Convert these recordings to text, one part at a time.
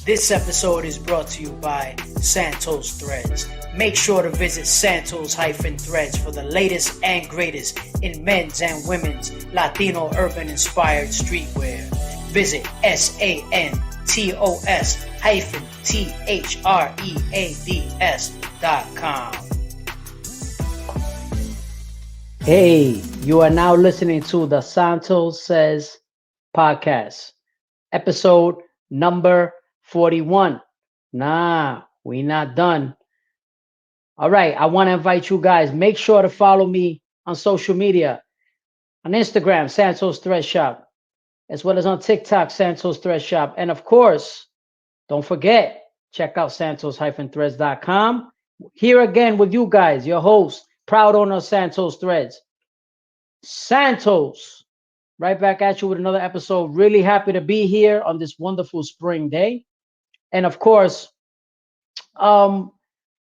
This episode is brought to you by Santos Threads. Make sure to visit Santos-Threads for the latest and greatest in men's and women's Latino urban-inspired streetwear. Visit SANTOS-THREADS.com. Hey, you are now listening to the Santos Says podcast, episode number 41. Nah, we not done. All right, I want to invite you guys. Make sure to follow me on social media, on Instagram, Santos Thread Shop, as well as on TikTok, Santos Thread Shop. And of course, don't forget, check out santos-threads.com. Here again with you guys, your host, proud owner of Santos Threads, Santos. Right back at you with another episode. Really happy to be here on this wonderful spring day. And of course,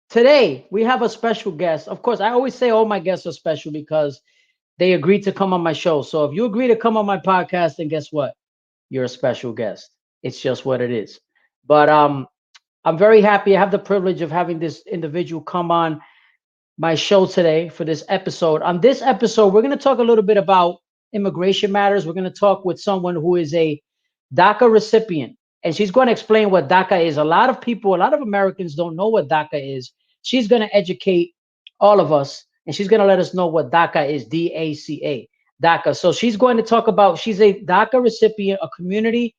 today we have a special guest. Of course, I always say all my guests are special because they agreed to come on my show. So if you agree to come on my podcast, then guess what? You're a special guest. It's just what it is. But I'm very happy. I have the privilege of having this individual come on my show today for this episode. On this episode, we're going to talk a little bit about immigration matters. We're going to talk with someone who is a DACA recipient, and she's going to explain what DACA is. A lot of people, a lot of Americans don't know what DACA is. She's going to educate all of us, and she's going to let us know what DACA is, DACA, DACA. So she's going to talk about, she's a DACA recipient, a community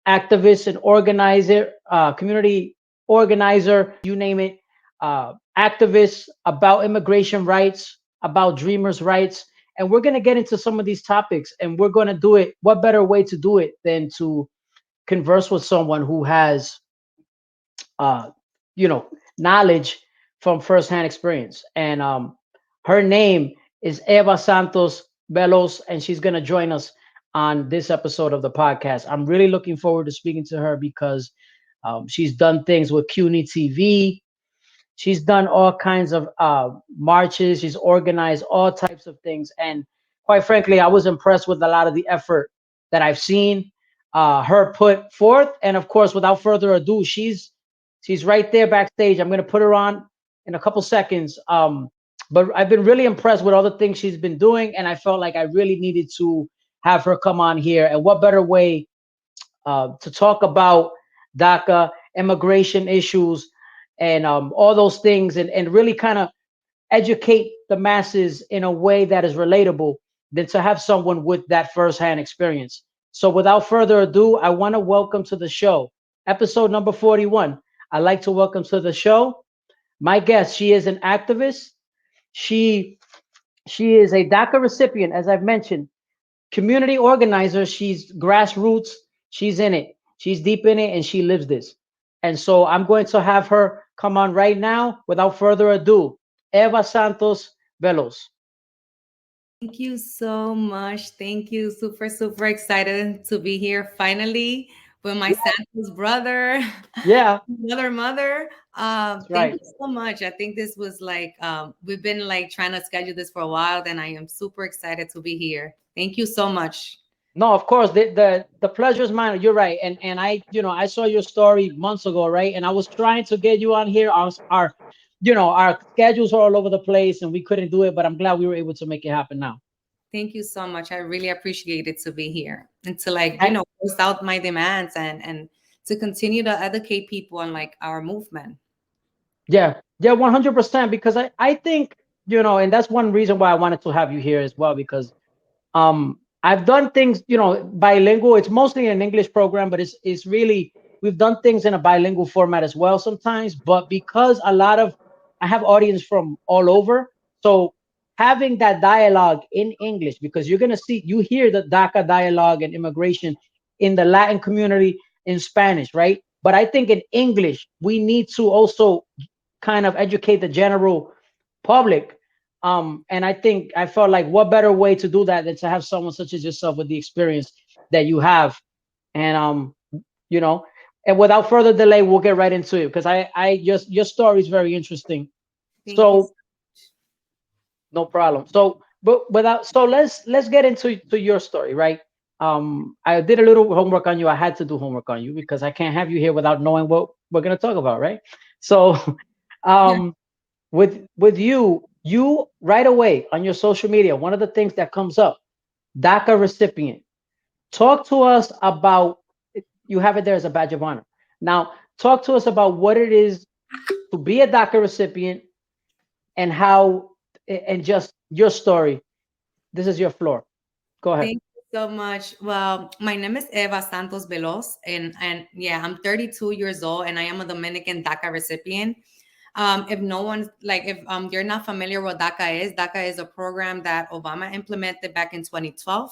activist and organizer, community organizer, you name it, activist about immigration rights, about dreamers' rights. And we're going to get into some of these topics, and we're going to do it. What better way to do it than to converse with someone who has, knowledge from firsthand experience. And her name is Eva Santos Veloz, and she's going to join us on this episode of the podcast. I'm really looking forward to speaking to her because she's done things with CUNY TV. She's done all kinds of marches. She's organized all types of things. And quite frankly, I was impressed with a lot of the effort that I've seen her put forth. And of course, without further ado, she's right there backstage. I'm going to put her on in a couple seconds. But I've been really impressed with all the things she's been doing. And I felt like I really needed to have her come on here. And what better way to talk about DACA, immigration issues, and all those things, and really kind of educate the masses in a way that is relatable than to have someone with that firsthand experience. So without further ado, I want to welcome to the show, episode number 41. I'd like to welcome to the show my guest. She is an activist. She is a DACA recipient, as I've mentioned, community organizer. She's grassroots. She's in it. She's deep in it, and she lives this. And so I'm going to have her come on right now. Without further ado, Eva Santos Veloz. Thank you so much. Thank you. Super, super excited to be here finally with my Santos brother. Yeah. Mother. That's Thank right. you so much. I think this was like, we've been like trying to schedule this for a while, and I am super excited to be here. Thank you so much. No, of course, the pleasure is mine. You're right, and I saw your story months ago, right? And I was trying to get you on here. Our schedules are all over the place, and we couldn't do it. But I'm glad we were able to make it happen now. Thank you so much. I really appreciate it to be here and to voice out my demands and to continue to educate people on like our movement. Yeah, 100%. Because I think and that's one reason why I wanted to have you here as well, because I've done things, bilingual. It's mostly an English program, but it's really, we've done things in a bilingual format as well sometimes. But because I have audience from all over, so having that dialogue in English, because you hear the DACA dialogue and immigration in the Latin community in Spanish, right? But I think in English, we need to also kind of educate the general public. And I felt like what better way to do that than to have someone such as yourself with the experience that you have. And and without further delay, we'll get right into it, because your story is very interesting. Thank you. No problem. So let's get into your story, right? I did a little homework on you. I had to do homework on you because I can't have you here without knowing what we're gonna talk about, right? So, um, with you right away on your social media, one of the things that comes up, DACA recipient. Talk to us about, you have it there as a badge of honor. Now, talk to us about what it is to be a DACA recipient and how, and just your story. This is your floor. Go ahead. Thank you so much. Well, my name is Eva Santos Veloz, and yeah, I'm 32 years old, and I am a Dominican DACA recipient. If no one like if you're not familiar what DACA is a program that Obama implemented back in 2012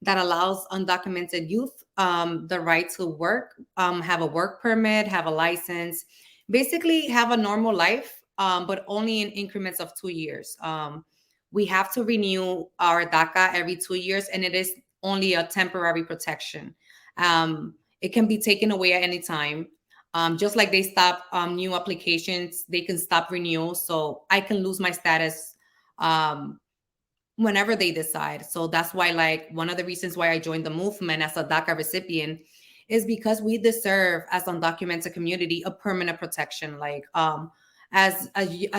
that allows undocumented youth the right to work, have a work permit, have a license, basically have a normal life, but only in increments of 2 years. We have to renew our DACA every 2 years, and it is only a temporary protection. It can be taken away at any time. Just like they stop new applications, they can stop renewal. So I can lose my status um, whenever they decide. So that's why, like, one of the reasons why I joined the movement as a DACA recipient is because we deserve, as undocumented community, a permanent protection. Like, as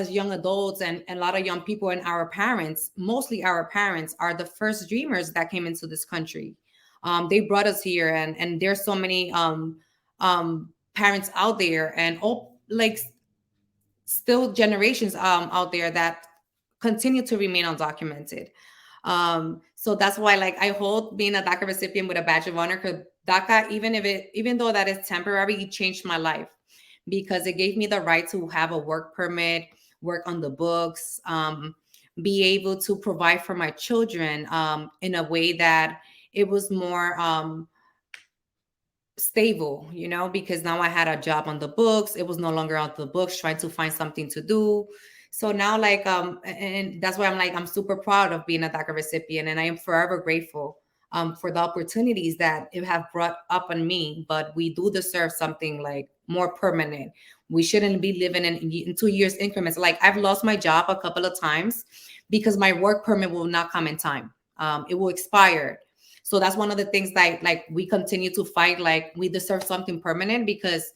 young adults and a lot of young people and our parents, mostly our parents, are the first dreamers that came into this country. They brought us here, and there's so many parents out there, and all like still generations out there that continue to remain undocumented. So that's why, like, I hold being a DACA recipient with a badge of honor, because DACA, even though that is temporary, it changed my life because it gave me the right to have a work permit, work on the books, be able to provide for my children in a way that it was more stable, because now I had a job on the books. It was no longer on the books trying to find something to do. So now, like, and that's why I'm like, I'm super proud of being a DACA recipient, and I am forever grateful for the opportunities that it have brought up on me. But we do deserve something like more permanent. We shouldn't be living in 2 years increments. Like, I've lost my job a couple of times because my work permit will not come in time. It will expire. So that's one of the things that, like, we continue to fight. Like, we deserve something permanent because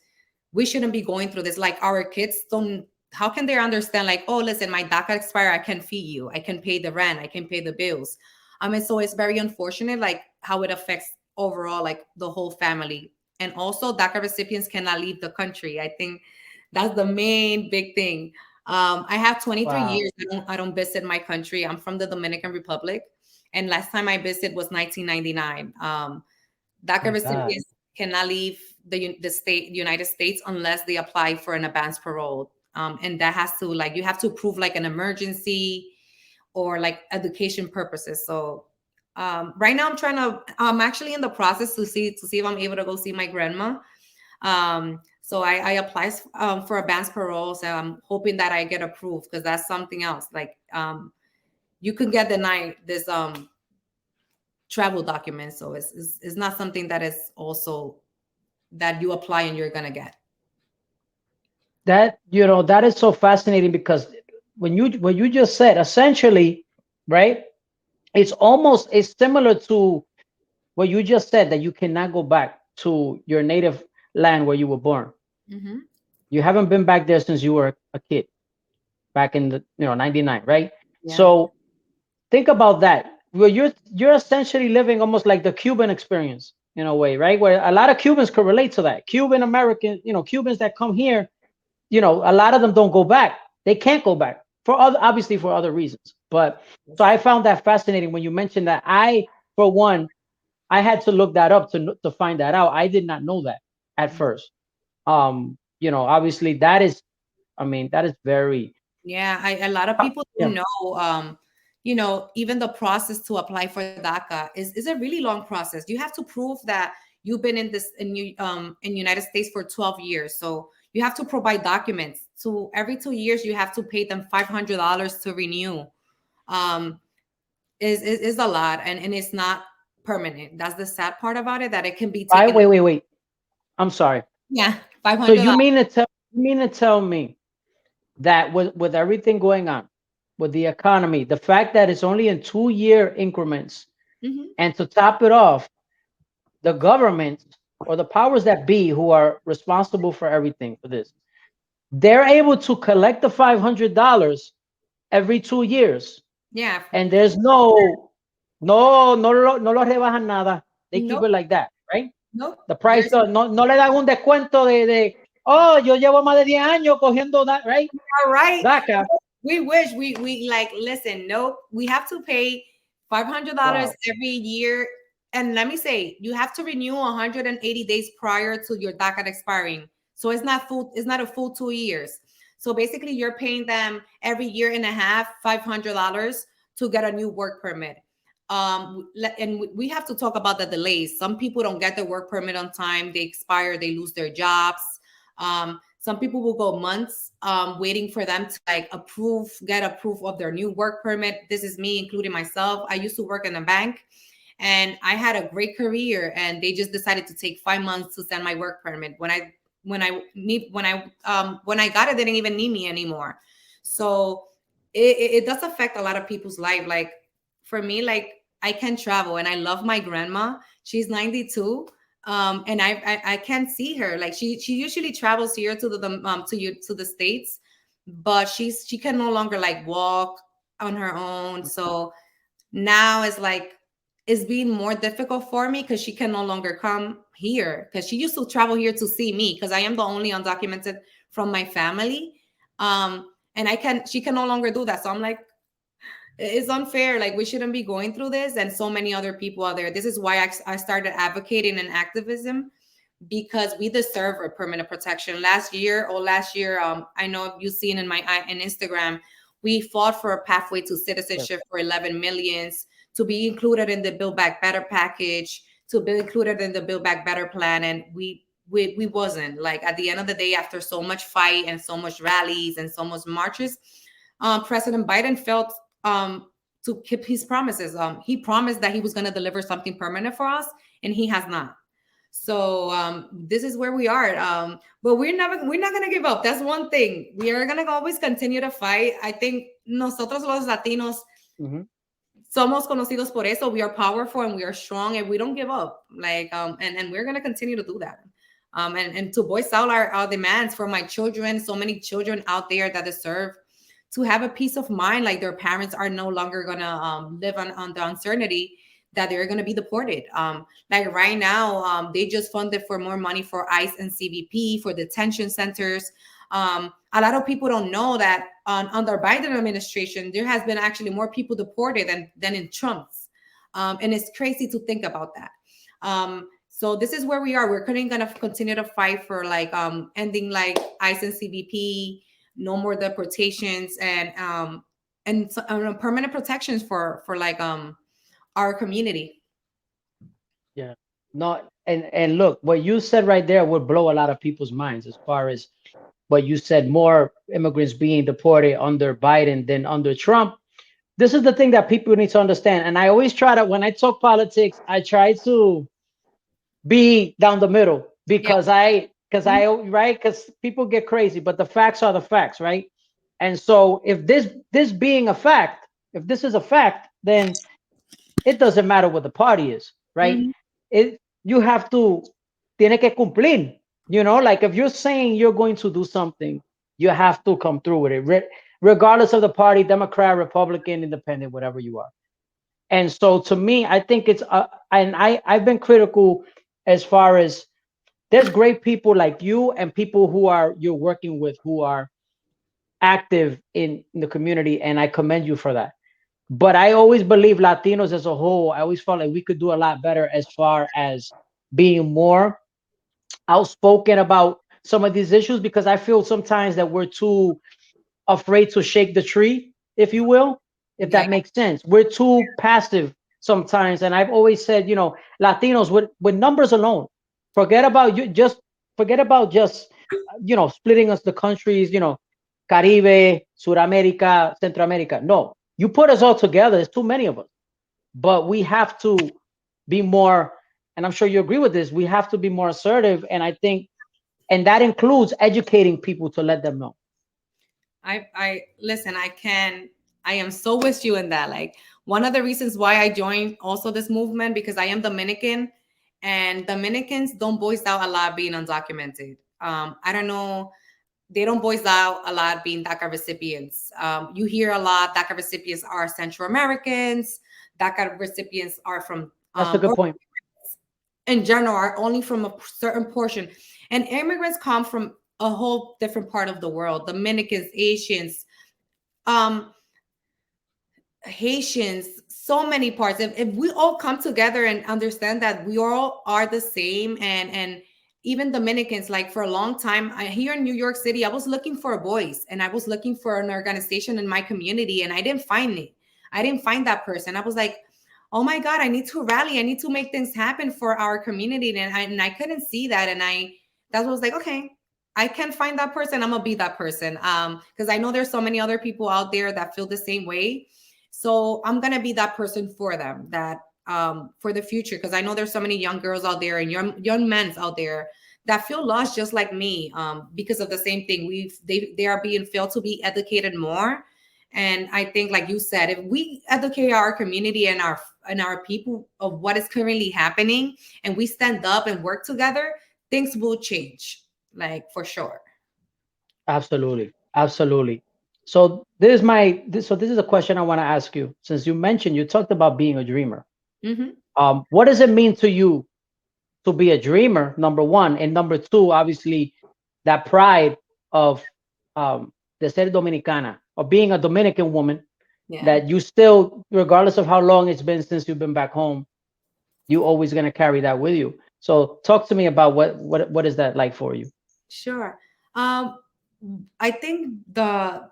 we shouldn't be going through this. Like, our kids don't, how can they understand, like, oh, listen, my DACA expire, I can feed you, I can pay the rent, I can pay the bills. So it's very unfortunate, like, how it affects overall, like, the whole family. And also, DACA recipients cannot leave the country. I think that's the main big thing. I have 23 Wow. years. I don't visit my country. I'm from the Dominican Republic, and last time I visited was 1999. DACA My God. recipients cannot leave the United States unless they apply for an advanced parole, and that has to, like, you have to prove like an emergency or like education purposes. So right now I'm actually in the process to see if I'm able to go see my grandma. So I applied for advanced parole. So I'm hoping that I get approved, because that's something else. Like, you can get denied this travel document. So it's not something that is also that you apply and you're gonna get. That, that is so fascinating because when you just said, essentially, right? It's similar to what you just said, that you cannot go back to your native land where you were born. Hmm. You haven't been back there since you were a kid, back in the 99, right? Yeah. So think about that. Well, you're essentially living almost like the Cuban experience in a way, right? Where a lot of Cubans could relate to that. Cuban American, Cubans that come here, a lot of them don't go back. They can't go back for obviously for other reasons. But so I found that fascinating when you mentioned that. For one, I had to look that up to find that out. I did not know that at first. Obviously that is, I mean, that is very, Yeah, a lot of people yeah. don't know. Even the process to apply for DACA is a really long process. You have to prove that you've been in United States for 12 years. So you have to provide documents. So every 2 years, you have to pay them $500 to renew. Um, is a lot, and it's not permanent. That's the sad part about it, that it can be I taken. wait. I'm sorry. Yeah, five So hundred dollars. you mean to tell me that with everything going on with the economy, the fact that it's only in 2-year increments, Mm-hmm. and to top it off, the government or the powers that be who are responsible for everything for this, they're able to collect the $500 every 2 years, Yeah. and there's no lo rebajan nada. They keep Nope. it like that, right? Nope. The price, There's no le dan un descuento oh, yo llevo más de 10 años cogiendo that, right? all right. DACA. We wish we like listen. Nope. We have to pay $500 Wow. every year. And let me say, you have to renew 180 days prior to your DACA expiring. So it's not a full 2 years. So basically you're paying them every year and a half, $500 to get a new work permit. And we have to talk about the delays. Some people don't get their work permit on time, they expire, they lose their jobs. Some people will go months waiting for them to like get approved of their new work permit. This is me, including myself. I used to work in a bank and I had a great career, and they just decided to take 5 months to send my work permit. When I got it, they didn't even need me anymore. So it does affect a lot of people's life. Like for me, like I can travel, and I love my grandma. She's 92. And I can't see her. Like she usually travels here to the States, but she can no longer like walk on her own. So now it's like it's being more difficult for me because she can no longer come here, because she used to travel here to see me because I am the only undocumented from my family. And she can no longer do that. So I'm like, it's unfair. Like we shouldn't be going through this, and so many other people out there. This is why I started advocating in activism, because we deserve a permanent protection. Last year, I know you've seen in Instagram, we fought for a pathway to Yes. citizenship for 11 millions, to be included in the Build Back Better package, to be included in the Build Back Better plan, and we wasn't. Like at the end of the day, after so much fight and so much rallies and so much marches, President Biden felt to keep his promises. He promised that he was going to deliver something permanent for us, and he has not. So this is where we are. But we're not gonna give up. That's one thing. We are gonna always continue to fight. I think nosotros los Latinos Mm-hmm. somos conocidos por eso. We are powerful and we are strong, and we don't give up. Like and we're gonna continue to do that. And to voice out our demands for my children, so many children out there that deserve to have a peace of mind, like their parents are no longer gonna live on the uncertainty that they're gonna be deported. Like right now, they just funded for more money for ICE and CBP for detention centers. A lot of people don't know that under Biden administration, there has been actually more people deported than in Trump's, and it's crazy to think about that. So this is where we are. We're gonna continue to fight for like ending like ICE and CBP, no more deportations, and permanent protections for like our community. Yeah. No, and look, what you said right there would blow a lot of people's minds as far as what you said, more immigrants being deported under Biden than under Trump. This is the thing that people need to understand. And I always try to, when I talk politics, I try to be down the middle Yeah. right, because people get crazy, but the facts are the facts, right? And so if this being a fact, if this is a fact, then it doesn't matter what the party is, right? Mhm. It you have to tiene que cumplir. Like if you're saying you're going to do something, you have to come through with it, regardless of the party, Democrat, Republican, Independent, whatever you are. And so to me, I think it's and I've been critical as far as there's great people like you and people who are you're working with who are active in the community, and I commend you for that. But I always believe Latinos as a whole, I always felt like we could do a lot better as far as being more outspoken about some of these issues, because I feel sometimes that we're too afraid to shake the tree, if you will, if Yeah. that makes sense. We're too passive sometimes. And I've always said, Latinos with numbers alone, forget about you, just forget about just, splitting us the countries, Caribe, Suramerica, Central America. No, you put us all together. There's too many of us. But we have to be more, and I'm sure you agree with this, we have to be more assertive. And I think, and that includes educating people to let them know. I listen, I am so with you in that. Like one of the reasons why I joined also this movement, because I am Dominican, and Dominicans don't voice out a lot being undocumented. I don't know, they don't voice out a lot being DACA recipients. You hear a lot DACA recipients are Central Americans, DACA recipients are from, That's a good or point. in general, are only from a certain portion. And immigrants come from a whole different part of the world. Dominicans, Asians, um, Haitians, so many parts. If we all come together and understand that we all are the same, and even Dominicans, like for a long time, here in New York City, I was looking for a voice and I was looking for an organization in my community, and I didn't find it. I didn't find that person. I was like, oh my God, I need to rally. I need to make things happen for our community. And I couldn't see that. And that was like, okay, I can find that person. I'm gonna be that person. Because I know there's so many other people out there that feel the same way. So I'm gonna be that person for them, that for the future, because I know there's so many young girls out there and young men out there that feel lost just like me, because of the same thing. They are being failed to be educated more. And I think, like you said, if we educate our community and our people of what is currently happening, and we stand up and work together, things will change, like for sure. Absolutely. Absolutely. So this is a question I want to ask you. Since you mentioned, you talked about being a dreamer. Hmm. What does it mean to you to be a dreamer, number one, and number two, obviously, that pride of de ser dominicana, of being a Dominican woman, Yeah. that you still, regardless of how long it's been since you've been back home, you always going to carry that with you. So talk to me about what is that like for you? Sure. Um, I think the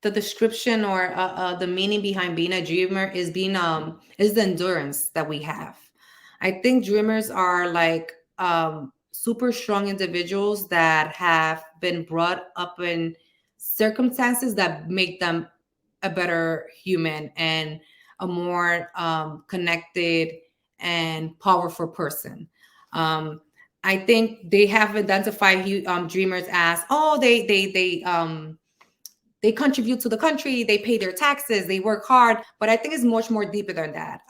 description, or the meaning behind being a dreamer is being is the endurance that we have. I think dreamers are like super strong individuals that have been brought up in circumstances that make them a better human and a more connected and powerful person. um, I think they have identified dreamers as, oh, they contribute to the country, they pay their taxes, they work hard. But I think it's much more deeper than that.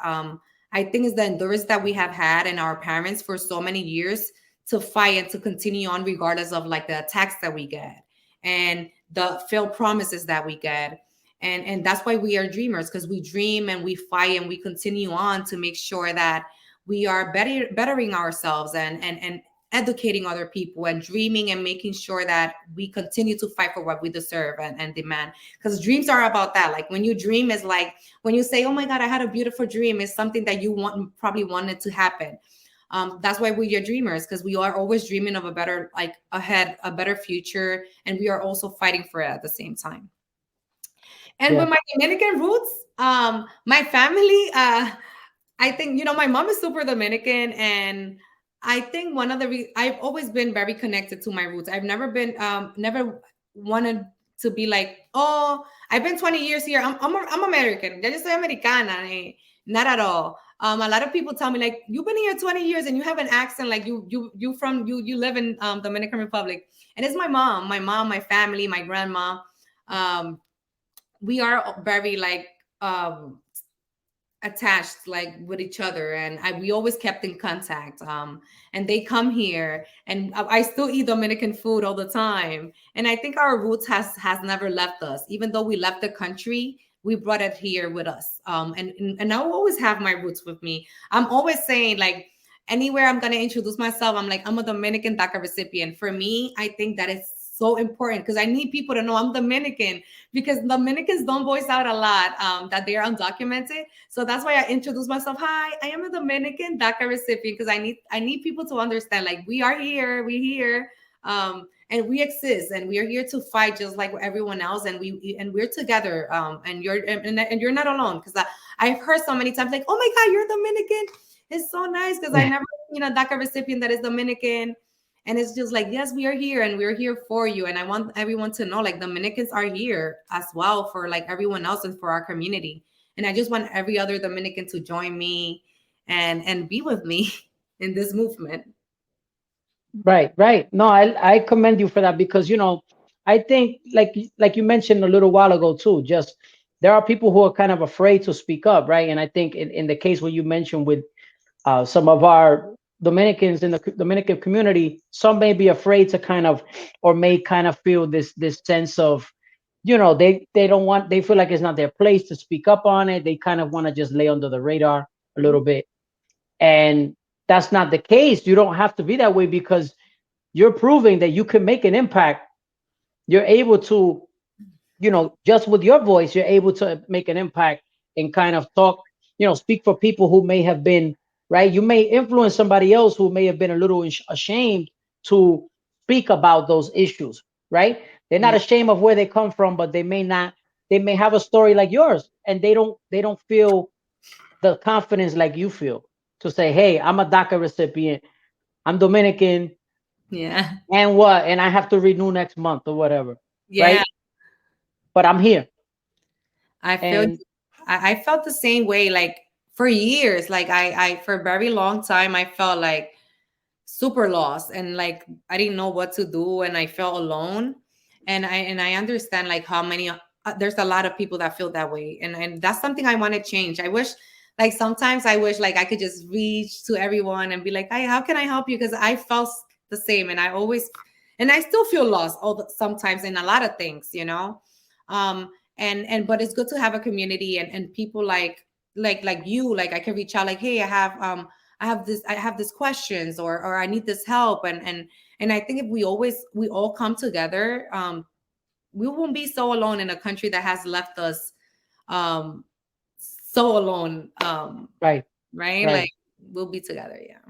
I think it's the endurance that we have had and our parents for so many years to fight and to continue on, regardless of like the attacks that we get and the failed promises that we get. And that's why we are dreamers, because we dream and we fight and we continue on to make sure that we are bettering ourselves, and educating other people, and dreaming and making sure that we continue to fight for what we deserve, and demand. Because dreams are about that. Like when you dream, is like when you say, oh my God, I had a beautiful dream, it's something that you probably wanted to happen. That's why we are dreamers, because we are always dreaming of a better, like ahead, a better future, and we are also fighting for it at the same time. And with Yeah. my Dominican roots, my family, I think, my mom is super Dominican, and I think one of I've always been very connected to my roots. I've never wanted to be like, oh, I've been 20 years here. I'm American. Yo soy americana. Not at all. A lot of people tell me like, you've been here 20 years and you have an accent like you live in Dominican Republic. And it's my family, my grandma. Um, we are very like attached like with each other, and we always kept in contact, and they come here, and I still eat Dominican food all the time. And I think our roots has never left us. Even though we left the country, we brought it here with us. And I always have my roots with me. I'm always saying, like, anywhere I'm going to introduce myself, I'm like, I'm a Dominican DACA recipient. For me, I think that is so important, because I need people to know I'm Dominican, because Dominicans don't voice out a lot, that they are undocumented. So that's why I introduce myself. Hi, I am a Dominican DACA recipient, because I need people to understand, like, we're here, and we exist, and we are here to fight just like everyone else, and we're together, and you're not alone, because I've heard so many times like, oh my God, you're Dominican. It's so nice, because I never seen a DACA recipient that is Dominican. And it's just like, yes, we are here, and we're here for you. And I want everyone to know, like, Dominicans are here as well for like everyone else and for our community. And I just want every other Dominican to join me and be with me in this movement. Right, right. No, I commend you for that, because I think like you mentioned a little while ago too, just there are people who are kind of afraid to speak up, right? And I think in the case what you mentioned with Some of our Dominicans in the Dominican community, some may be afraid to kind of, or may kind of feel this sense of, they don't want, they feel like it's not their place to speak up on it. They kind of want to just lay under the radar a little bit, and that's not the case. You don't have to be that way, because you're proving that you can make an impact. You're able to, just with your voice, you're able to make an impact and kind of talk, speak for people who may have been, right. You may influence somebody else who may have been a little ashamed to speak about those issues, right? They're not Yeah. ashamed of where they come from, but they may have a story like yours, and they don't feel the confidence like you feel to say, hey, I'm a DACA recipient, I'm Dominican, Yeah. and what? And I have to renew next month or whatever, Yeah. right? But I'm here. I feel And I felt the same way like for years. Like I for a very long time I felt like super lost and like I didn't know what to do and I felt alone. And I understand like how many there's a lot of people that feel that way. And that's something I want to change. I wish like sometimes I wish like I could just reach to everyone and be like, "Hey, how can I help you?" Because I felt the same and I always and I still feel lost sometimes in a lot of things, you know. And but it's good to have a community and people like you, like I can reach out like, "Hey, I have these questions or I need this help." And I think if we all come together, we won't be so alone in a country that has left us um so alone. right, Right? right. Like we'll be together, yeah.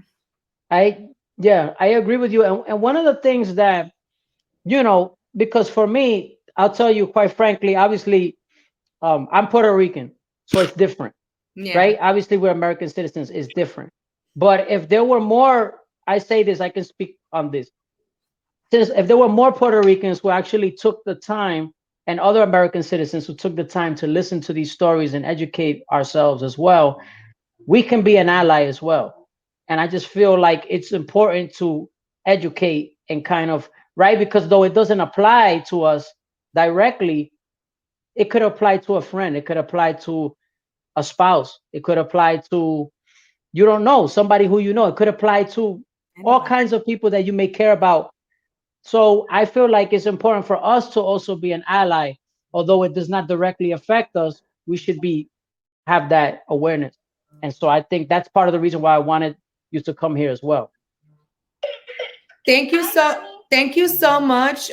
I Yeah, I agree with you. And one of the things that, because for me, I'll tell you quite frankly, obviously, I'm Puerto Rican, so it's different, Yeah. right? Obviously, we're American citizens, it's different. But if there were more, I say this, I can speak on this. Since if there were more Puerto Ricans who actually took the time, and other American citizens who took the time to listen to these stories and educate ourselves as well, we can be an ally as well. And I just feel like it's important to educate and kind of, right, because though it doesn't apply to us directly, it could apply to a friend, it could apply to a spouse, it could apply to, you don't know, somebody who you know, it could apply to all Anybody. kinds of people that you may care about. So I feel like it's important for us to also be an ally. Although it does not directly affect us, we should be have that awareness. And so I think that's part of the reason why I wanted you to come here as well. Thank you so much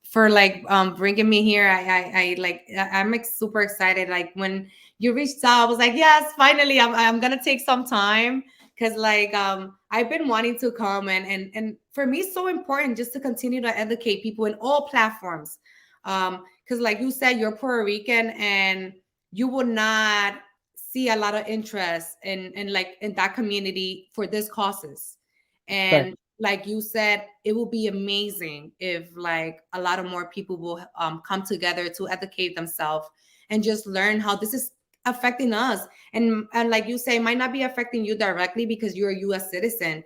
for like bringing me here. I'm super excited. Like when you reached out, I was like, yes, finally I'm gonna take some time because like I've been wanting to come and for me it's so important just to continue to educate people in all platforms. Because like you said, you're Puerto Rican and you would not see a lot of interest in like in that community for this causes. Right. And like you said, it will be amazing if like a lot of more people will come together to educate themselves and just learn how this is affecting us. And like you say, it might not be affecting you directly because you're a US citizen,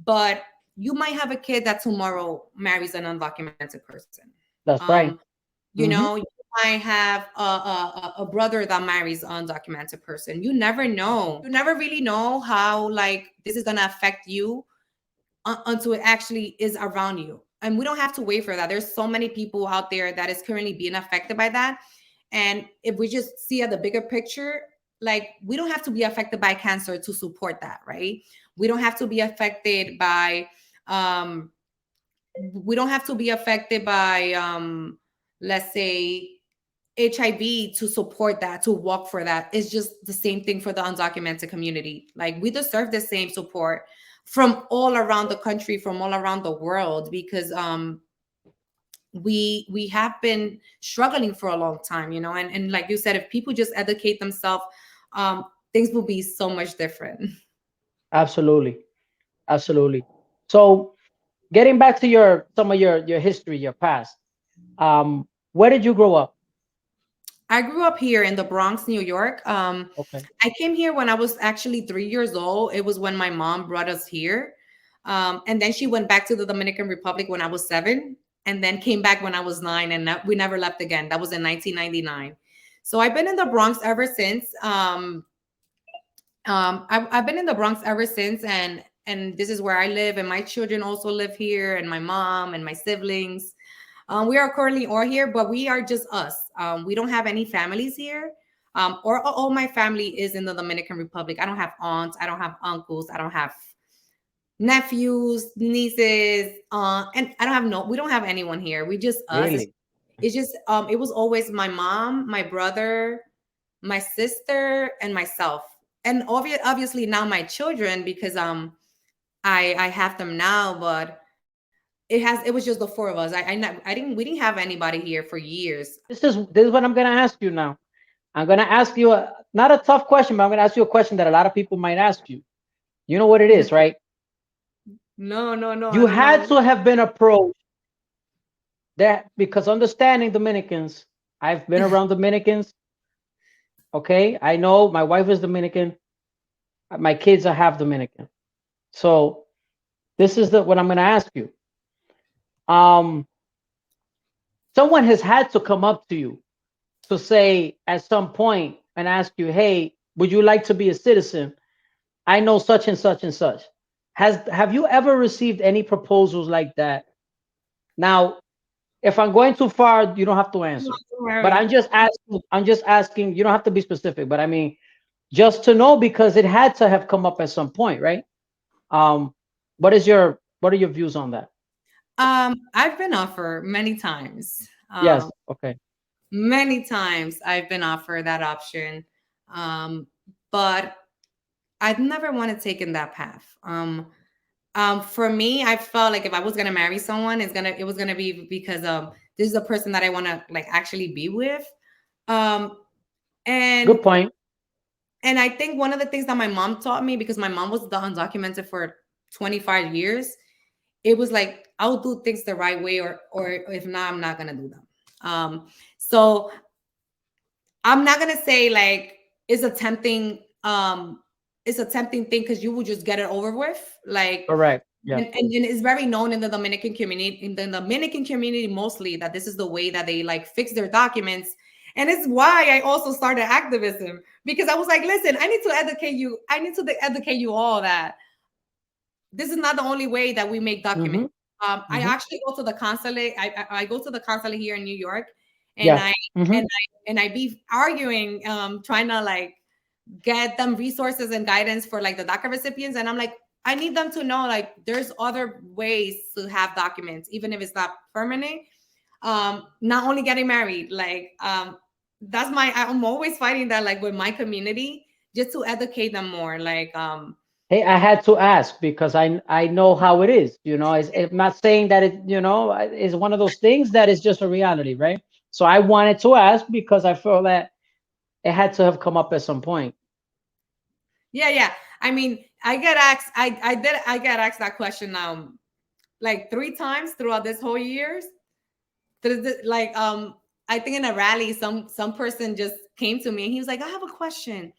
but you might have a kid that tomorrow marries an undocumented person. That's um right. you Hmm. know, you might have a brother that marries an undocumented person. You never know. You never really know how like this is gonna affect you until it actually is around you. And we don't have to wait for that. There's so many people out there that is currently being affected by that. And if we just see at the bigger picture, like we don't have to be affected by cancer to support that, right? We don't have to be affected by um we don't have to be affected by let's say HIV to support that, to walk for that. It's just the same thing for the undocumented community. Like we deserve the same support from all around the country, from all around the world, because we have been struggling for a long time, you know. And like you said, if people just educate themselves, things will be so much different. Absolutely. Absolutely. So getting back to your some of your history, your past. Where did you grow up? I grew up here in the Bronx, New York. Okay. I came here when I was actually 3 years old. It was when my mom brought us here. And then she went back to the Dominican Republic when I was 7, and then came back when I was 9, and we never left again. That was in 1999. So I've been in the Bronx ever since. I've been in the Bronx ever since, and this is where I live, and my children also live here, and my mom and my siblings. We are currently all here, but we are just us. We don't have any families here. Or all my family is in the Dominican Republic. I don't have aunts, I don't have uncles, I don't have nephews, nieces, and I don't have no. We don't have anyone here. We just us. Really? It's just it was always my mom, my brother, my sister, and myself, and obviously now my children, because I have them now, but it was just the four of us. I didn't we didn't have anybody here for years. This is what I'm gonna ask you now. I'm gonna ask you not a tough question, but I'm gonna ask you a question that a lot of people might ask you. You know what it is, right? No, no, no, I You don't know. had to have been approached that because understanding Dominicans, I've been around Dominicans. Okay, I know my wife is Dominican. My kids are half Dominican. So this is what I'm gonna ask you. Um, someone has had to come up to you to say at some point and ask you, "Hey, would you like to be a citizen? I know such and such and such." Have you ever received any proposals like that? Now, if I'm going too far, you don't have to No, answer. don't But worry. I'm just asking, you don't have to be specific, but I mean just to know because it had to have come up at some point, right? Um, what are your views on that? I've been offered many times. Yes, okay. Many times I've been offered that option. But I've never wanted to take in that path. For me, I felt like if I was gonna marry someone, it was gonna be because this is a person that I want to like actually be with. Um, and Good point. and I think one of the things that my mom taught me, because my mom was the undocumented for 25 years, it was like I'll do things the right way, or if not, I'm not gonna do them. So I'm not gonna say like it's a tempting it's a tempting thing because you will just get it over with. Like Correct. Yes. and it's very known in the Dominican community mostly, that this is the way that they like fix their documents. And it's why I also started activism, because I was like, listen, I need to educate you all that this is not the only way that we make Mm-hmm. documents. I Mm-hmm. actually go to the consulate. I go to the consulate here in New York, and Yes. I Mm-hmm. and I be arguing, trying to like get them resources and guidance for like the DACA recipients. And I'm like, I need them to know like there's other ways to have documents, even if it's not permanent. Not only getting married, like I'm always fighting that like with my community, just to educate them more. Like Hey, I had to ask because I know how it is. You know, I'm not saying that it, you know, is one of those things that is just a reality, right? So I wanted to ask because I feel that it had to have come up at some point. yeah, yeah. I mean, I get asked that question like three times throughout this whole years. Like I think in a rally, some person just came to me and he was like, I have a question.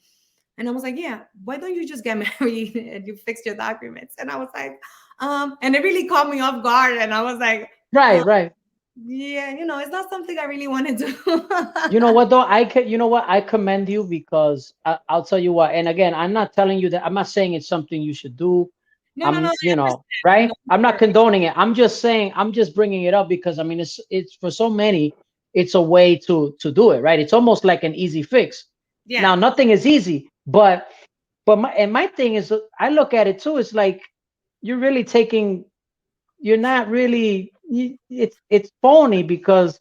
And I was like, yeah, why don't you just get married and you fix your documents? And I was like, and it really caught me off guard. And I was like, uh, Right, right. yeah, it's not something I really want to do. You know what though? You know what? I commend you because I'll tell you what. And again, I'm not telling you that. I'm not saying it's something you should do. No, no, no, I You know, understand. right? No, I'm not sure. condoning it. I'm just saying. I'm just bringing it up because I mean, it's for so many, it's a way to do it, right? It's almost like an easy fix. Now, Yeah, nothing is easy, but my thing is, I look at it too. It's like you're really taking. You're not really. It's phony because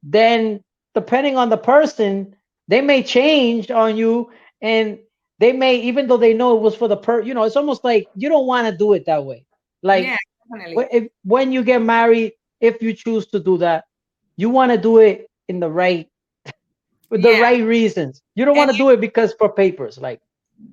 then depending on the person, they may change on you and they may, even though they know it was for you know, it's almost like you don't want to do it that way. Like yeah, definitely. when you get married, if you choose to do that, you want to do it in the right, with the Yeah, right reasons. You don't and want to do it because for papers, like,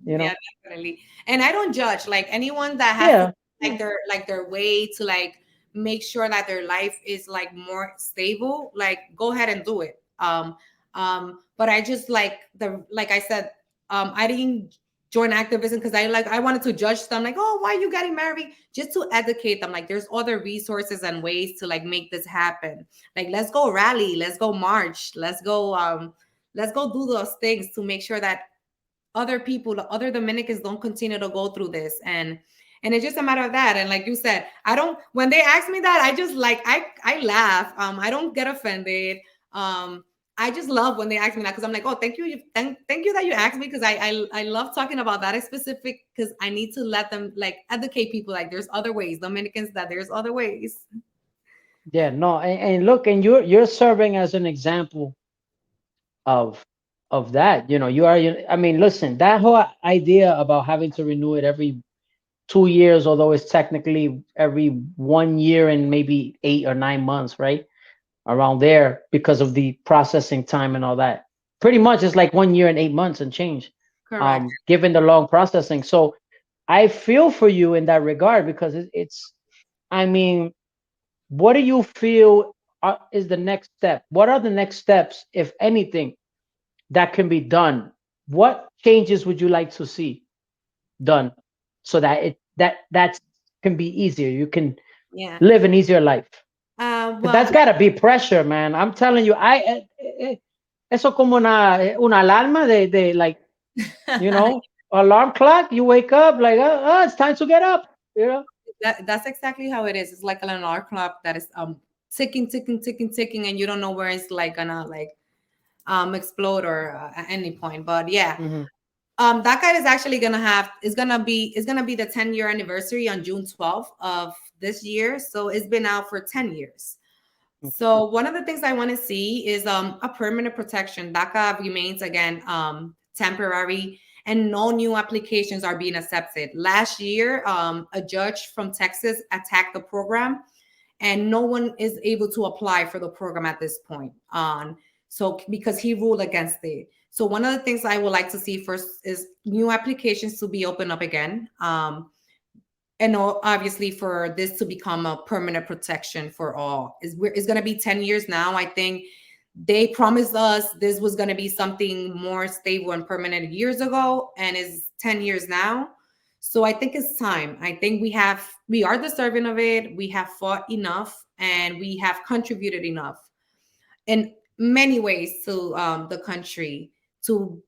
you yeah, know. definitely. And I don't judge like anyone that has to Yeah. Yeah. like their way to like make sure that their life is like more stable. Like go ahead and do it. But I just like I said, I didn't join activism because I wanted to judge them like, oh, why are you getting married? Just to educate them. Like there's other resources and ways to like make this happen. Like let's go rally, let's go march, let's go do those things to make sure that other people, other Dominicans don't continue to go through this. And it's just a matter of that. And like you said, I don't, when they ask me that, I just like, I laugh. I don't get offended. Um, I just love when they ask me that, because I'm like, oh, thank you, thank you that you asked me, because I love talking about that specific, because I need to let them like educate people, like there's other ways, Dominicans, that there's other ways. Yeah, no, and look, and you're serving as an example of that. You are. I mean, listen, that whole idea about having to renew it every 2 years, although it's technically every 1 year and maybe 8 or 9 months, right? Around there, because of the processing time and all that. Pretty much it's like 1 year and 8 months and change, Correct. given the long processing. So I feel for you in that regard, because it's, I mean, what do you feel is the next step? What are the next steps, if anything, that can be done? What changes would you like to see done so that that can be easier? You can Yeah. live an easier life. But Well, that's gotta be pressure, man. I'm telling you, eso como una alarma de like, you know, alarm clock. You wake up like, it's time to get up. You know. that's exactly how it is. It's like an alarm clock that is ticking, ticking, ticking, ticking, and you don't know where it's like gonna like explode or at any point. But yeah, Hmm. that guide is actually gonna have is gonna be the 10-year anniversary on June 12th of this year. So it's been out for 10 years. So one of the things I want to see is a permanent protection. DACA remains again temporary, and no new applications are being accepted. Last year, a judge from Texas attacked the program, and no one is able to apply for the program at this point. On so because he ruled against it. So one of the things I would like to see first is new applications to be opened up again. And obviously for this to become a permanent protection for all. It's going to be 10 years now. I think they promised us this was going to be something more stable and permanent years ago, and is 10 years now. So I think it's time. I think we are deserving of it. We have fought enough, and we have contributed enough in many ways to the country to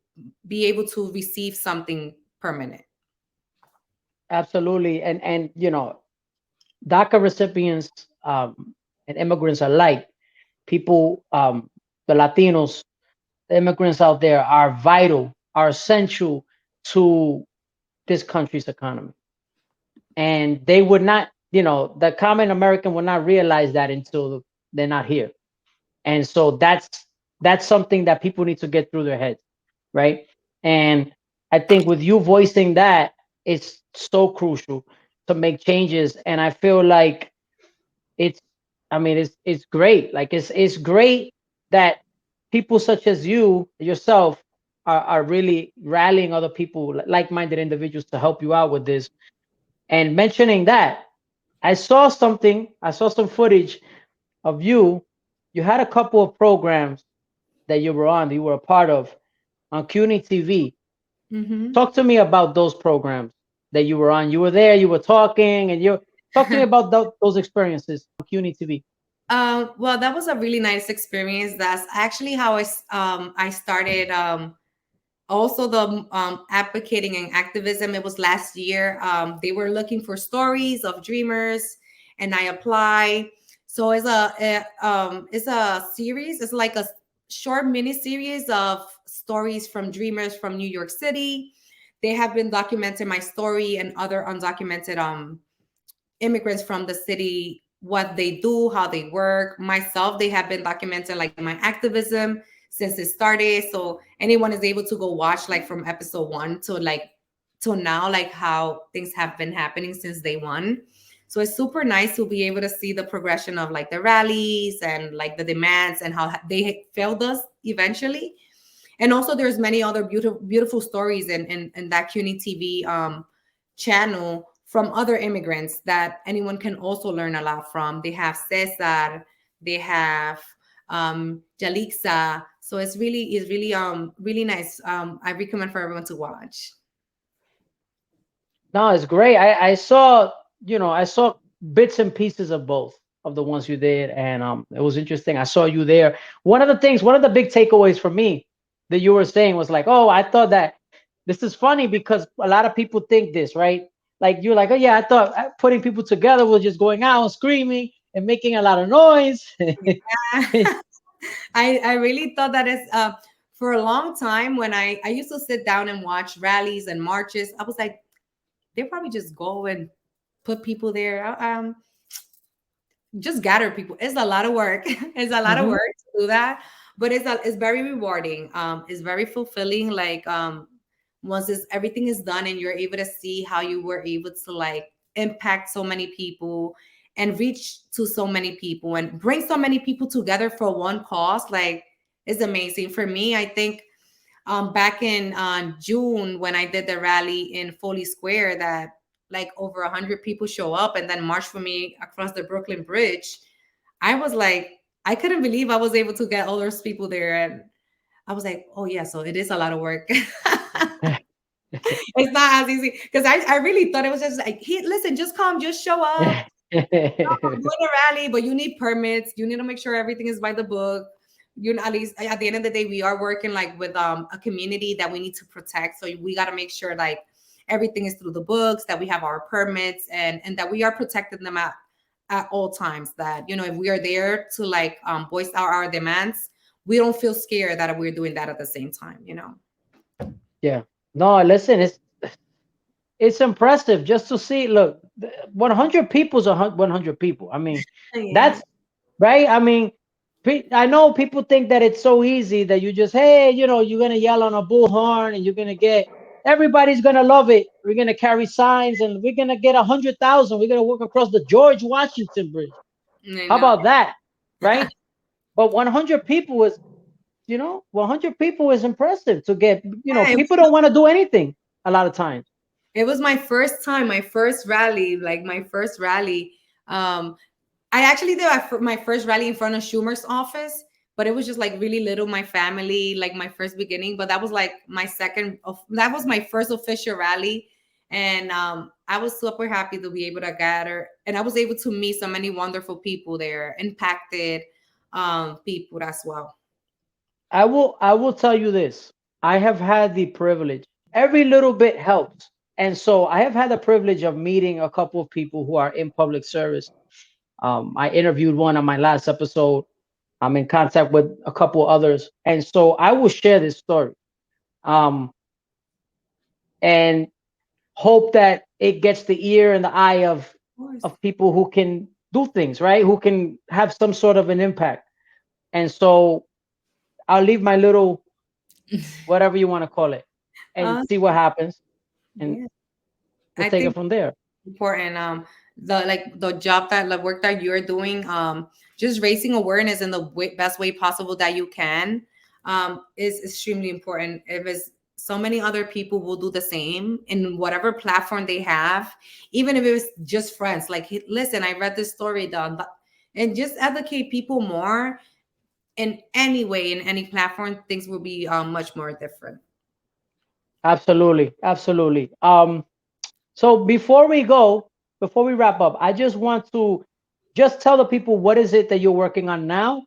be able to receive something permanent. Absolutely, and DACA recipients, and immigrants alike, people, the Latinos, the immigrants out there are vital, are essential to this country's economy. And they would not, the common American would not realize that until they're not here. And so that's something that people need to get through their heads, right? And I think with you voicing that, it's so crucial to make changes. And I feel like it's, I mean, it's great. Like it's great that people such as yourself are really rallying other people, like-minded individuals, to help you out with this. And mentioning that, I saw some footage of you. You had a couple of programs that you were a part of on CUNY TV. Mm-hmm. Talk to me about those programs that you were on. You were there, you were talking, and you talk to me about those experiences on CUNY TV. Well, that was a really nice experience. That's actually how I started. Also, the advocating and activism. It was last year. They were looking for stories of dreamers, and I apply. So it's a series. It's like a short mini series of stories from dreamers from New York City. They have been documenting my story and other undocumented immigrants from the city, what they do, how they work. Myself, they have been documenting like my activism since it started. So anyone is able to go watch like from episode 1 to like till now, like how things have been happening since day one. So it's super nice to be able to see the progression of like the rallies and like the demands and how they failed us eventually. And also there's many other beautiful stories in that CUNY TV channel from other immigrants that anyone can also learn a lot from. They have Cesar, they have Jalixa. So really nice. I recommend for everyone to watch. No, it's great. I saw, I saw bits and pieces of both of the ones you did, and it was interesting. I saw you there. One of the big takeaways for me that you were saying was like, oh, I thought that this is funny because a lot of people think this, right? Like you're like, oh yeah, I thought putting people together was just going out and screaming and making a lot of noise. I really thought that is for a long time when I used to sit down and watch rallies and marches. I was like, they probably just go and put people there. Just gather people. It's a lot of work. It's a lot of Hmm. work to do that, but it's very rewarding. It's very fulfilling. Like once everything is done and you're able to see how you were able to like impact so many people and reach to so many people and bring so many people together for one cause, like it's amazing. For me, I think back in June when I did the rally in Foley Square, that like over 100 people show up and then march for me across the Brooklyn Bridge. I was like, I couldn't believe I was able to get all those people there, and I was like, oh yeah, so it is a lot of work. It's not as easy because I really thought it was just like, hey, listen, just come, just show up. I'm doing a rally, but you need permits. You need to make sure everything is by the book. You know, at least at the end of the day, we are working like with a community that we need to protect. So we got to make sure like everything is through the books, that we have our permits, and that we are protecting them at all times. That you know, if we are there to like voice out our demands, we don't feel scared that we're doing that at the same time. You know. Yeah. No, listen, it's impressive just to see. Look, 100 people is 100 people. I mean, Yeah. that's right. I mean, I know people think that it's so easy that you just, hey, you're gonna yell on a bullhorn and you're gonna get everybody's gonna love it. We're gonna carry signs and we're gonna get 100,000. We're gonna walk across the George Washington Bridge. I How know. about that? Right? But 100 people is, 100 people is impressive to get. Yeah, People don't want to do anything a lot of times. it was my first time, my first rally, like my first rally. Um, I actually did my first rally in front of Schumer's office, but it was just like really little, my family, like my first beginning. But that was like that was my first official rally. And I was super happy to be able to gather. And I was able to meet so many wonderful people there, impacted people as well. I will tell you this. I have had the privilege. Every little bit helps. And so I have had the privilege of meeting a couple of people who are in public service. I interviewed one on my last episode. I'm in contact with a couple others. And so I will share this story. Um, and hope that it gets the ear and the eye of Of course. people who can do things, right? Who can have some sort of an impact. And so I'll leave my little whatever you want to call it and Uh, see what happens, and yeah. we'll I take it think from there. important the like the job that the work that you're doing, just raising awareness in the best way possible that you can, is extremely important. If it's so many other people will do the same in whatever platform they have, even if it was just friends like, "Hey, listen, I read this story done," and just advocate people more in any way, in any platform, things will be much more different. Absolutely, absolutely. So before we wrap up, I just want to just tell the people what is it that you're working on now.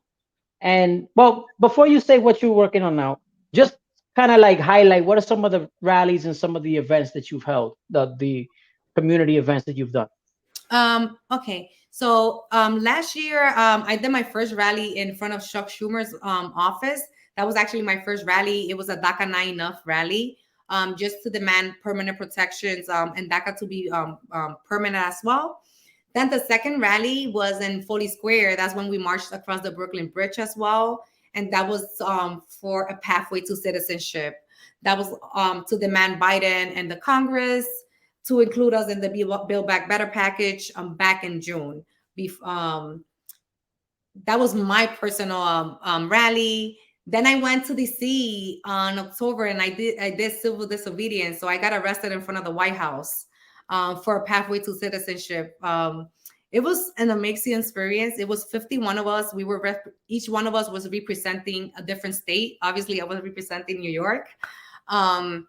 And well, before you say what you're working on now, just kind of like highlight what are some of the rallies and some of the events that you've held, the community events that you've done. Okay. So last year, I did my first rally in front of Chuck Schumer's office. That was actually my first rally. It was a DACA Not Enough rally, just to demand permanent protections, and DACA to be permanent as well. Then the second rally was in Foley Square. That's when we marched across the Brooklyn Bridge as well. And that was for a pathway to citizenship. That was to demand Biden and the Congress to include us in the Build Back Better package back in June. That was my personal rally. Then I went to DC on October and I did civil disobedience. So I got arrested in front of the White House for a pathway to citizenship. It was an amazing experience. It was 51 of us. Each one of us was representing a different state. Obviously, I was representing New York, and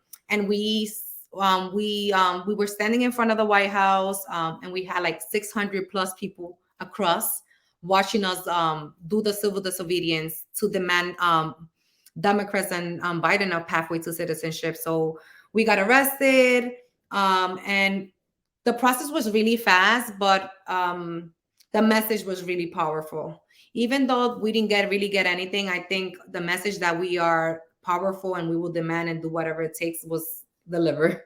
we were standing in front of the White House, and we had like 600 plus people across watching us do the civil disobedience to demand Democrats and Biden a pathway to citizenship. So we got arrested, and the process was really fast, but the message was really powerful. Even though we didn't really get anything, I think the message that we are powerful and we will demand and do whatever it takes was delivered.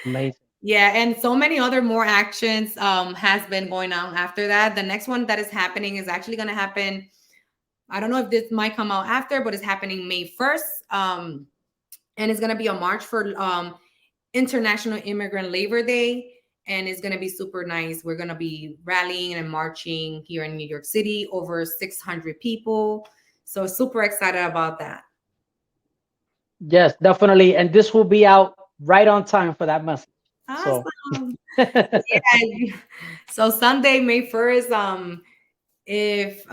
Amazing. Yeah, and so many other more actions has been going on after that. The next one that is happening is actually going to happen. I don't know if this might come out after, but it's happening May 1st. And it's going to be a march for International Immigrant Labor Day. And it's going to be super nice. We're going to be rallying and marching here in New York City, over 600 people. So super excited about that. Yes, definitely. And this will be out right on time for that message. So Awesome. Yeah. So Sunday, May 1st, if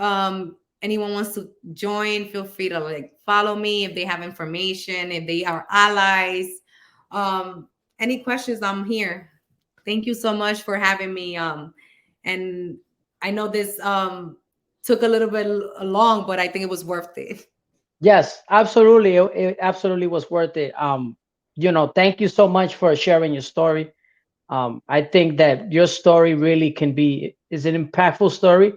anyone wants to join, feel free to like follow me if they have information, if they are allies. Any questions, I'm here. Thank you so much for having me. And I know this took a little bit long, but I think it was worth it. yes, absolutely. It absolutely was worth it. Thank you so much for sharing your story. I think that your story really is an impactful story,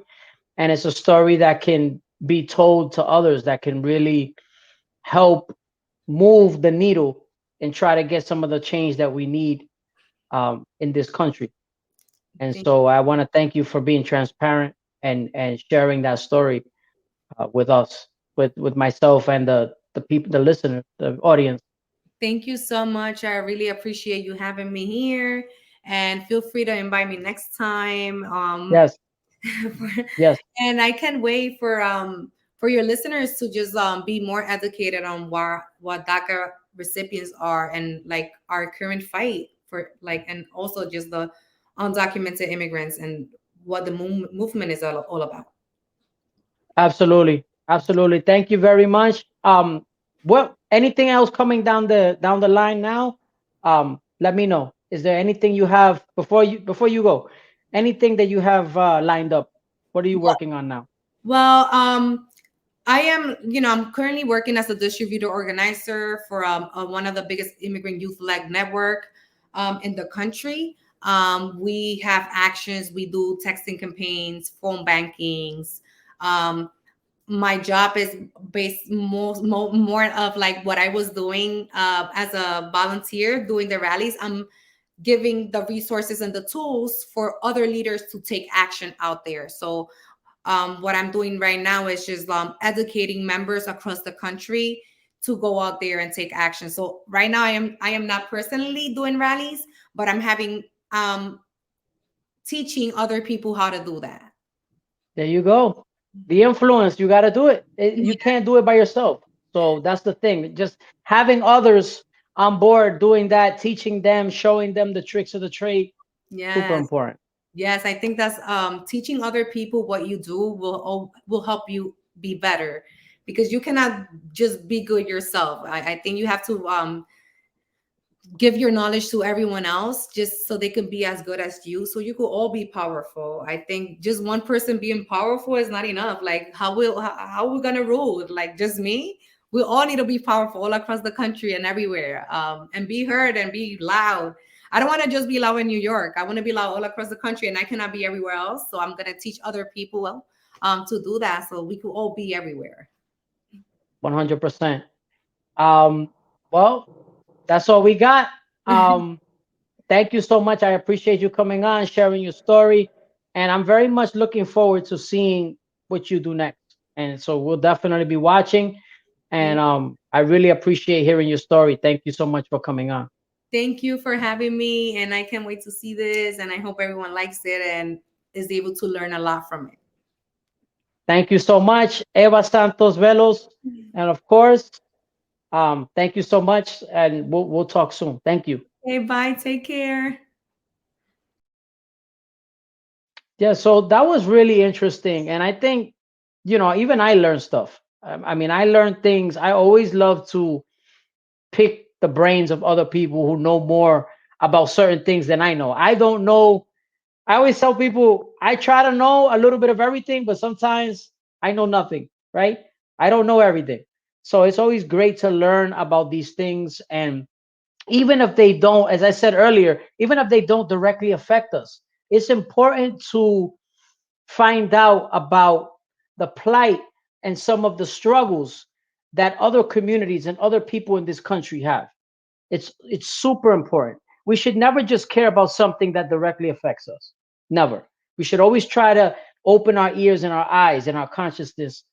and it's a story that can be told to others that can really help move the needle and try to get some of the change that we need in this country. And Thank so I want to thank you for being transparent and sharing that story with us, with myself and the people, the listener, the audience. Thank you so much. I really appreciate you having me here. And feel free to invite me next time. Yes, yes, And I can't wait for your listeners to just be more educated on what DACA recipients are, and like our current fight for, like, and also just the undocumented immigrants and what the movement is all about. absolutely, absolutely. Thank you very much. What anything else coming down the line now? Let me know. Is there anything you have before you go? Anything that you have lined up? What are you working on now? Well, I am, I'm currently working as a distributor organizer for one of the biggest immigrant youth-led network in the country. We have actions, we do texting campaigns, phone bankings. Um, my job is based more of like what I was doing as a volunteer doing the rallies. I'm giving the resources and the tools for other leaders to take action out there. So what I'm doing right now is just educating members across the country to go out there and take action. So right now I am not personally doing rallies, but I'm having teaching other people how to do that. There you go. The influence, you got to do it. You can't do it by yourself. So that's the thing. Just having others on board doing that, teaching them, showing them the tricks of the trade, super Yes. important. Yes, I think that's teaching other people what you do will help you be better, because you cannot just be good yourself. I think you have to give your knowledge to everyone else just so they can be as good as you, so you could all be powerful. I think just one person being powerful is not enough. Like how we gonna rule, like just me? We all need to be powerful all across the country and everywhere, and be heard and be loud. I don't want to just be loud in New York. I want to be loud all across the country, and I cannot be everywhere else. So I'm gonna teach other people to do that, so we could all be everywhere. 100%. Um, well, that's all we got. Um, Thank you so much. I appreciate you coming on, sharing your story, and I'm very much looking forward to seeing what you do next. And so we'll definitely be watching. And I really appreciate hearing your story. Thank you so much for coming on. Thank you for having me, and I can't wait to see this. And I hope everyone likes it and is able to learn a lot from Thank you so much, Eva Santos Veloz, it. and of course, thank you so much, and we'll talk soon. Thank you. Okay, bye. Take care. Yeah, so that was really interesting, and I think even I learned stuff. I mean, I learned things. I always love to pick the brains of other people who know more about certain things than I know. I don't know. I always tell people I try to know a little bit of everything, but sometimes I know nothing, right? I don't know everything. So it's always great to learn about these things. And even if they don't, as I said earlier, even if they don't directly affect us, it's important to find out about the plight and some of the struggles that other communities and other people in this country have. It's super important. We should never just care about something that directly affects us. Never. We should always try to open our ears and our eyes and our consciousness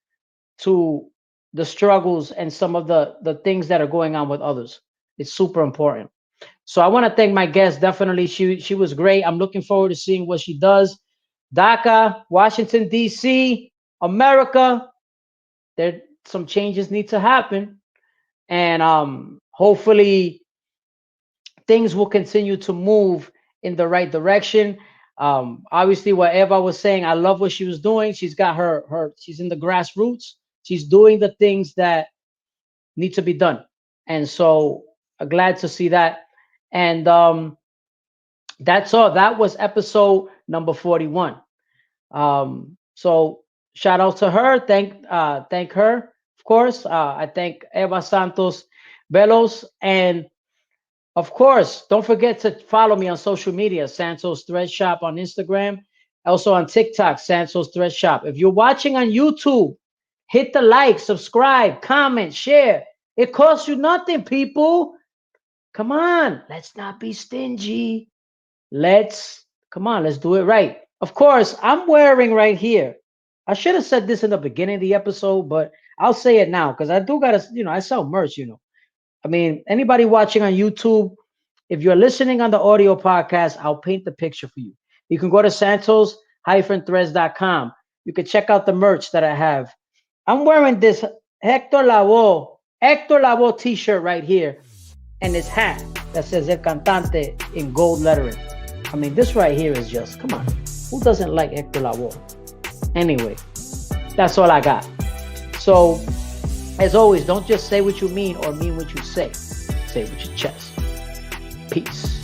to the struggles and some of the things that are going on with others. It's super important. So I want to thank my guest. Definitely, she was great. I'm looking forward to seeing what she does. DACA, Washington D.C., America. There some changes need to happen, and hopefully things will continue to move in the right direction. Obviously, what Eva was saying, I love what she was doing. She's got her. She's in the grassroots. She's doing the things that need to be done, and so glad to see that. And that's all. That was episode number 41. So shout out to her. Thank her, of course. I thank Eva Santos Veloz, and of course, don't forget to follow me on social media, Santos Thread Shop on Instagram, also on TikTok, Santos Thread Shop. If you're watching on YouTube, hit the like, subscribe, comment, share. It costs you nothing, people. Come on, let's not be stingy. Come on, let's do it right. Of course, I'm wearing right here. I should have said this in the beginning of the episode, but I'll say it now because I do gotta, I sell merch. I mean, anybody watching on YouTube, if you're listening on the audio podcast, I'll paint the picture for you. You can go to santos-threads.com. You can check out the merch that I have. I'm wearing this Hector Lavoe t-shirt right here, and this hat that says El Cantante in gold lettering. I mean, this right here is just, come on. Who doesn't like Hector Lavoe? Anyway, that's all I got. So, as always, don't just say what you mean or mean what you say. Say it with your chest. Peace.